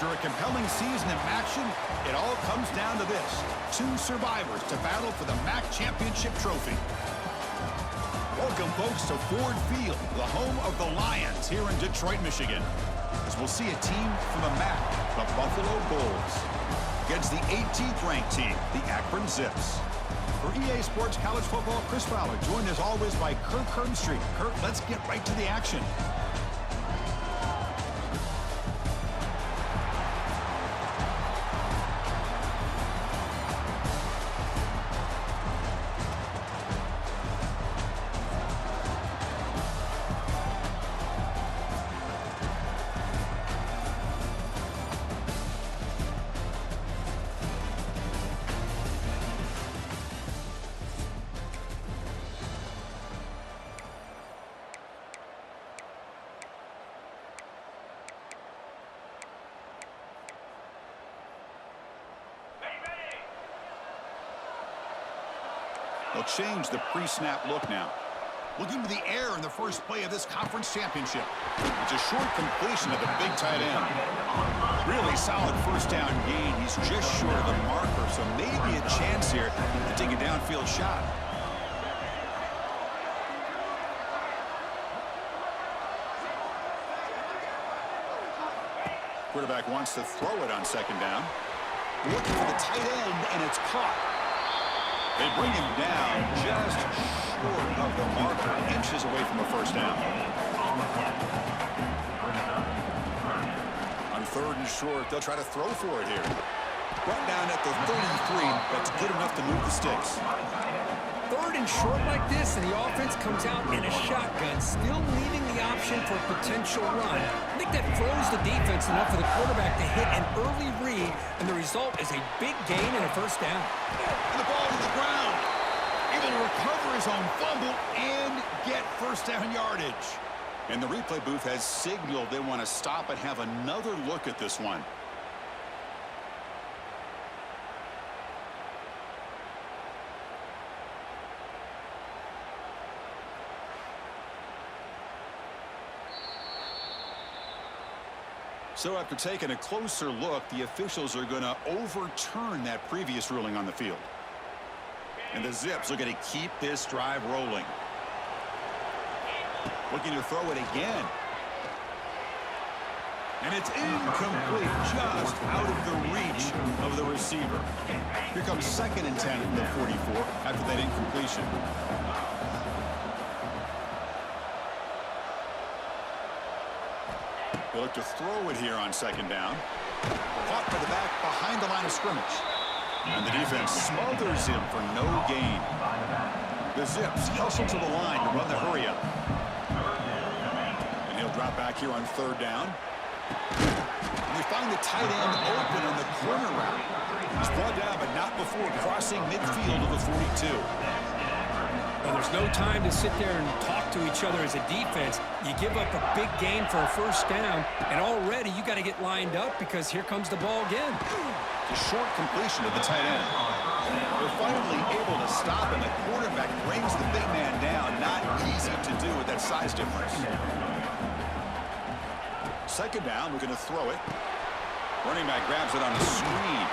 After a compelling season of action, it all comes down to this. Two survivors to battle for the MAC Championship trophy. Welcome, folks, to Ford Field, the home of the Lions here in Detroit, Michigan. As we'll see a team from the MAC, the Buffalo Bulls, against the 18th ranked team, the Akron Zips. For EA Sports College Football, Chris Fowler, joined as always by Kirk Herbstreit. Kirk, let's get right to the action. They'll change the pre-snap look now. Looking to the air in the first play of this conference championship. It's a short completion of the big tight end. Really solid first down gain. He's just short of the marker, so maybe a chance here to take a downfield shot. Quarterback wants to throw it on second down. Looking for the tight end, and it's caught. They bring him down just short of the marker, inches away from a first down. On third and short, they'll try to throw for it here. Brought down at the 33, that's good enough to move the sticks. Third and short like this, and the offense comes out in a shotgun, still leaving the option for a potential run. I think that froze the defense enough for the quarterback to hit an early read, and the result is a big gain and a first down. And the ball to the ground. Able to recover his own fumble and get first down yardage. And the replay booth has signaled they want to stop and have another look at this one. So after taking a closer look, the officials are going to overturn that previous ruling on the field. And the Zips are going to keep this drive rolling. Looking to throw it again. And it's incomplete, just out of the reach of the receiver. Here comes 2nd and 10 from the 44 after that incompletion. They look to throw it here on second down. Caught by the back behind the line of scrimmage. And the defense smothers him for no gain. The Zips hustle to the line to run the hurry up. And he'll drop back here on third down. And they find the tight end open on the corner route. He's brought down, but not before crossing midfield of the 42. Well, there's no time to sit there and talk to each other as a defense. You give up a big gain for a first down, and already you got to get lined up because here comes the ball again. The short completion of the tight end. They're finally able to stop, and the quarterback brings the big man down. Not easy to do with that size difference. Second down, we're going to throw it. Running back grabs it on the screen.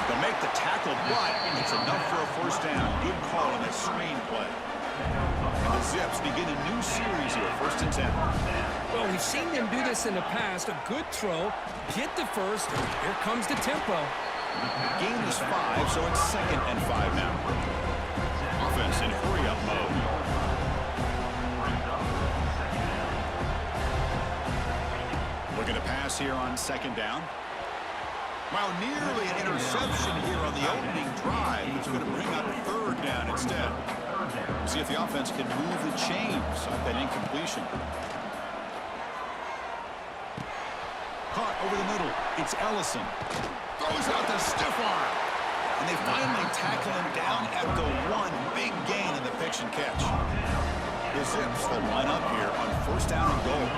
They'll make the tackle, but it's enough for a first down. Good call on that screen play. And the Zips begin a new series here, 1st and 10. Well, we've seen them do this in the past. A good throw, get the first, and here comes the tempo. Gain is 5, so it's 2nd and 5 now. Offense in hurry-up mode. Looking to pass here on second down. Wow, nearly an interception here on the opening drive. It's going to bring up third down instead. See if the offense can move the chains off that incompletion. Caught over the middle. It's Ellison. Throws out the stiff arm. And they finally tackle him down at the one. Big gain in the pitch and catch. The Zips will line up here on first down and goal.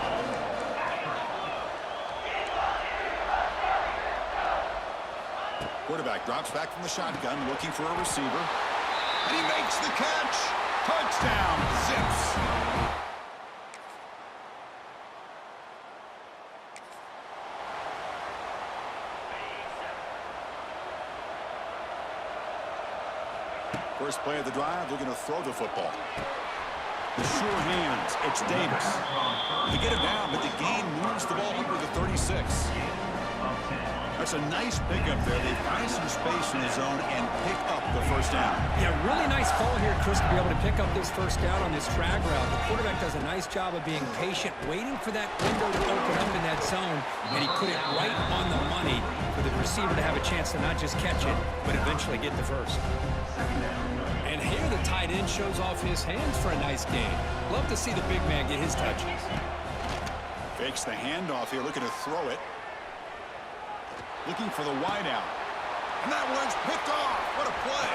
Quarterback drops back from the shotgun, looking for a receiver. And he makes the catch. Touchdown, Zips. First play of the drive, they're going to throw the football. The sure hands, it's Davis. They get it down, but the gain moves the ball under the 36. That's a nice pickup there. They find some space in the zone and pick up the first down. Yeah, really nice call here, Chris, to be able to pick up this first down on this drag route. The quarterback does a nice job of being patient, waiting for that window to open up in that zone, and he put it right on the money for the receiver to have a chance to not just catch it, but eventually get the first. And here the tight end shows off his hands for a nice gain. Love to see the big man get his touches. Fakes the handoff here, looking to throw it. Looking for the wideout. And that one's picked off. What a play.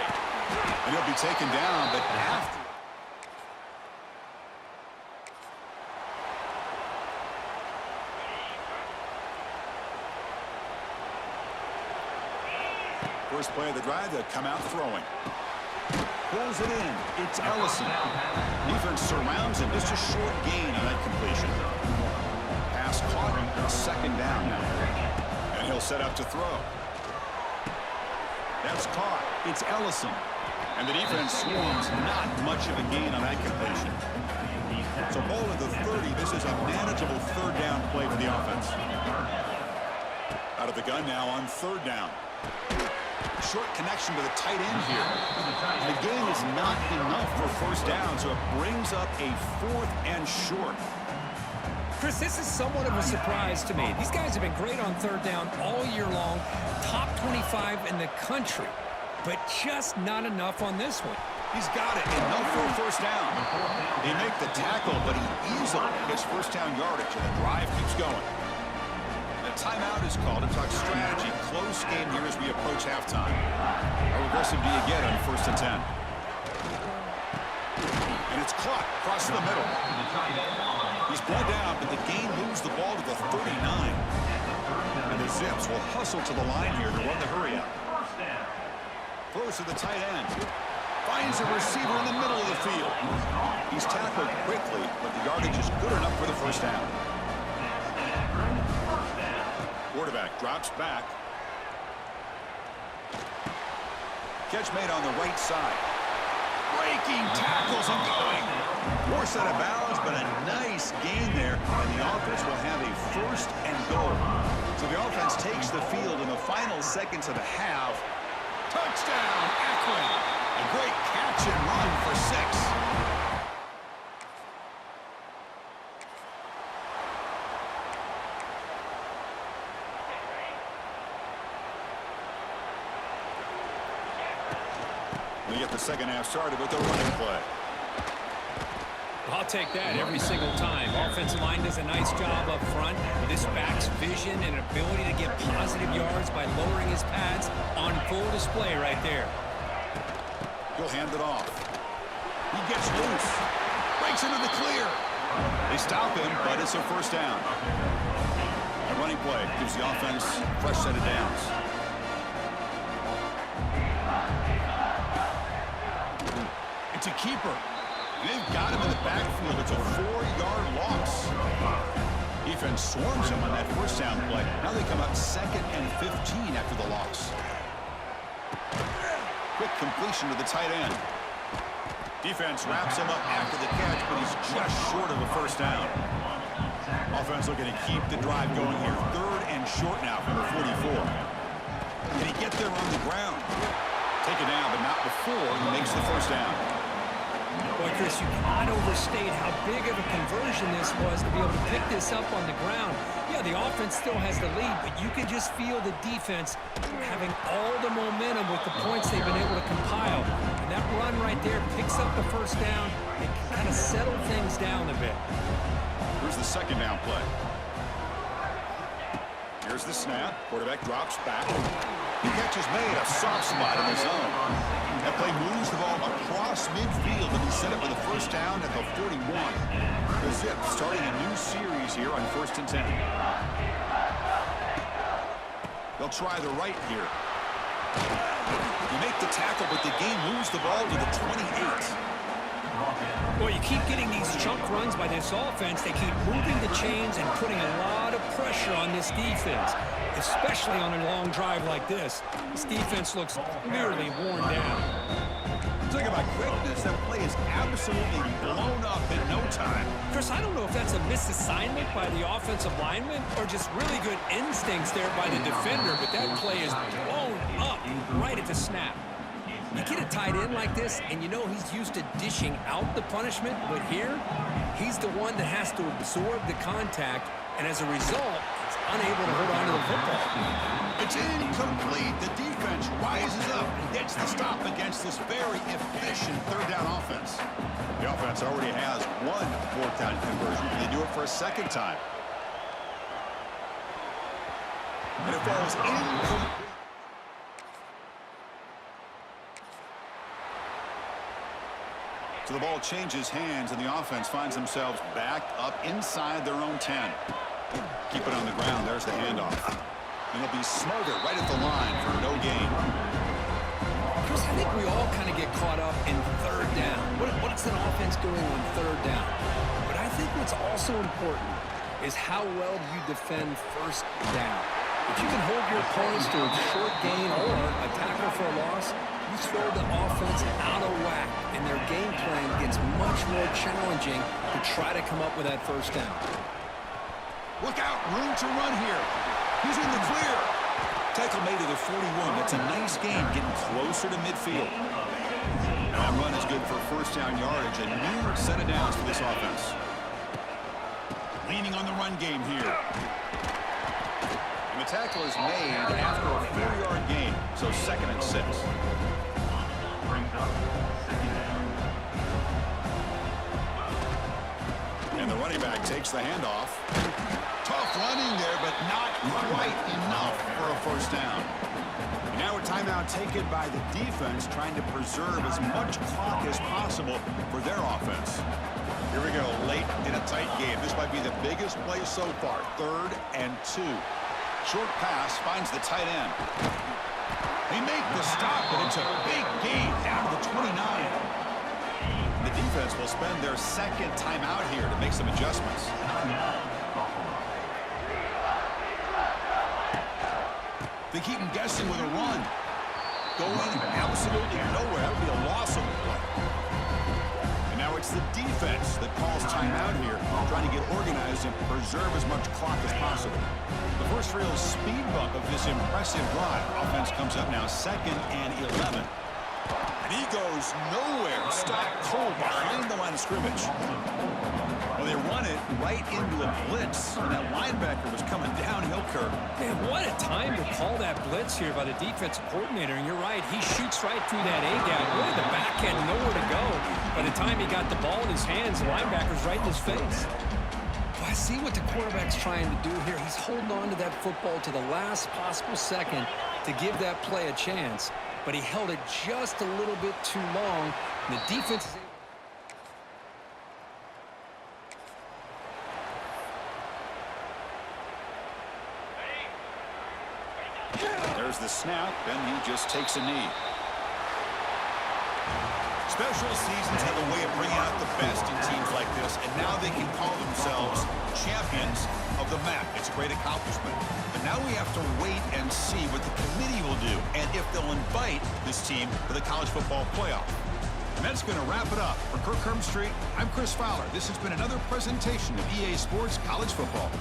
And he'll be taken down, but after. First play of the drive, they'll come out throwing. Pulls it in. It's Ellison. Defense surrounds him. Just a short gain on that completion. Pass caught. A second down now. And he'll set up to throw. That's caught. It's Ellison. And the defense swarms. Not much of a gain on that completion. So ball at the 30. This is a manageable third down play for the offense. Out of the gun now on third down. Short connection to the tight end here. The gain is not enough for first down, so it brings up a 4th and short. Chris, this is somewhat of a surprise to me. These guys have been great on third down all year long, top 25 in the country, but just not enough on this one. He's got it, enough for a first down. They make the tackle, but he easily gets first down yardage, and the drive keeps going. The timeout is called to talk strategy. Close game here as we approach halftime. How aggressive do you get on 1st and 10? And it's caught across the middle. He's brought down, but the gain moves the ball to the 39. And the Zips will hustle to the line here to run the hurry up. Throws to the tight end. Finds a receiver in the middle of the field. He's tackled quickly, but the yardage is good enough for the first down. Quarterback drops back. Catch made on the right side. Breaking tackles and going. Forced out of bounds, but a nice gain there. And the offense will have a 1st and goal. So the offense takes the field in the final seconds of the half. Touchdown, Akron. A great catch and run for 6. We get the second half started with the running play. I'll take that every single time. Offensive line does a nice job up front. This back's vision and ability to get positive yards by lowering his pads on full display right there. He'll hand it off. He gets loose. Breaks into the clear. They stop him, but it's a first down. A running play gives the offense a fresh set of downs. It's a keeper. They've got him in the backfield. It's a 4-yard loss. Defense swarms him on that first down play. Now they come up 2nd and 15 after the loss. Quick completion to the tight end. Defense wraps him up after the catch, but he's just short of a first down. Offense looking to keep the drive going here. 3rd and short now from the 44. Can he get there on the ground? Take it down, but not before he makes the first down. Boy, Chris, you cannot overstate how big of a conversion this was to be able to pick this up on the ground. Yeah, the offense still has the lead, but you can just feel the defense having all the momentum with the points they've been able to compile. And that run right there picks up the first down and kind of settle things down a bit. Here's the second down play. Here's the snap. Quarterback drops back. The catch is made. A soft spot in the zone. That play moves the ball across midfield, and he set it with a first down at the 41. The Zips starting a new series here on 1st and 10. They'll try the right here. You make the tackle, but the game moves the ball to the 28. Well, you keep getting these chunk runs by this offense. They keep moving the chains and putting a lot of pressure on this defense, especially on a long drive like this. This defense looks clearly worn down. Talk about quickness. That play is absolutely blown up in no time. Chris, I don't know if that's a misassignment by the offensive lineman or just really good instincts there by the defender, but that play is blown up right at the snap. You get a tight end like this, and you know he's used to dishing out the punishment, but here, he's the one that has to absorb the contact, and as a result, he's unable to hold on to the football. It's incomplete. The defense rises up and gets the stop against this very efficient third down offense. The offense already has one fourth down conversion. They do it for a second time. And it falls incomplete. So the ball changes hands, and the offense finds themselves back up inside their own 10. Keep it on the ground. There's the handoff. And it'll be smothered right at the line for no gain. Chris, I think we all kind of get caught up in third down. What's an offense doing on third down? But I think what's also important is how well do you defend first down. If you can hold your opponents to a short gain or a tackle for a loss, you throw the offense out of whack, and their game plan gets much more challenging to try to come up with that first down. Look out, room to run here. He's in the clear. Tackle made to the 41. That's a nice game, getting closer to midfield. That run is good for first down yardage. A new set of downs for this offense. Leaning on the run game here. And the tackle is made after a 4-yard gain, so 2nd and 6. And the running back takes the handoff. Tough running there, but not quite enough for a first down. And now a timeout taken by the defense, trying to preserve as much clock as possible for their offense. Here we go, late in a tight game. This might be the biggest play so far. 3rd and 2. Short pass finds the tight end. They make the stop, but it's a big gain down to the 29. The defense will spend their 2nd timeout here to make some adjustments. They keep him guessing with a run. Going absolutely nowhere. That would be a loss on the play. And now it's the defense that calls timeout here, trying to get organized and preserve as much clock as possible. The first real speed bump of this impressive drive. Offense comes up now 2nd and 11. And he goes nowhere. Stopped cold behind the line of scrimmage. Well, they run it right into a blitz, and that linebacker was coming downhill curve. Man, what a time to call that blitz here by the defensive coordinator. And you're right, he shoots right through that A-gap. Really, the back had nowhere to go. By the time he got the ball in his hands, the linebacker's right in his face. Well, I see what the quarterback's trying to do here. He's holding on to that football to the last possible second to give that play a chance. But he held it just a little bit too long. And the defense is able. There's the snap, and he just takes a knee. Special seasons have a way of bringing out the best in teams like this, and now they can call themselves champions of the MAC. It's a great accomplishment. But now we have to wait and see what the committee will do, and if they'll invite this team to the college football playoff. And that's going to wrap it up. For Kirk Street, I'm Chris Fowler. This has been another presentation of EA Sports College Football.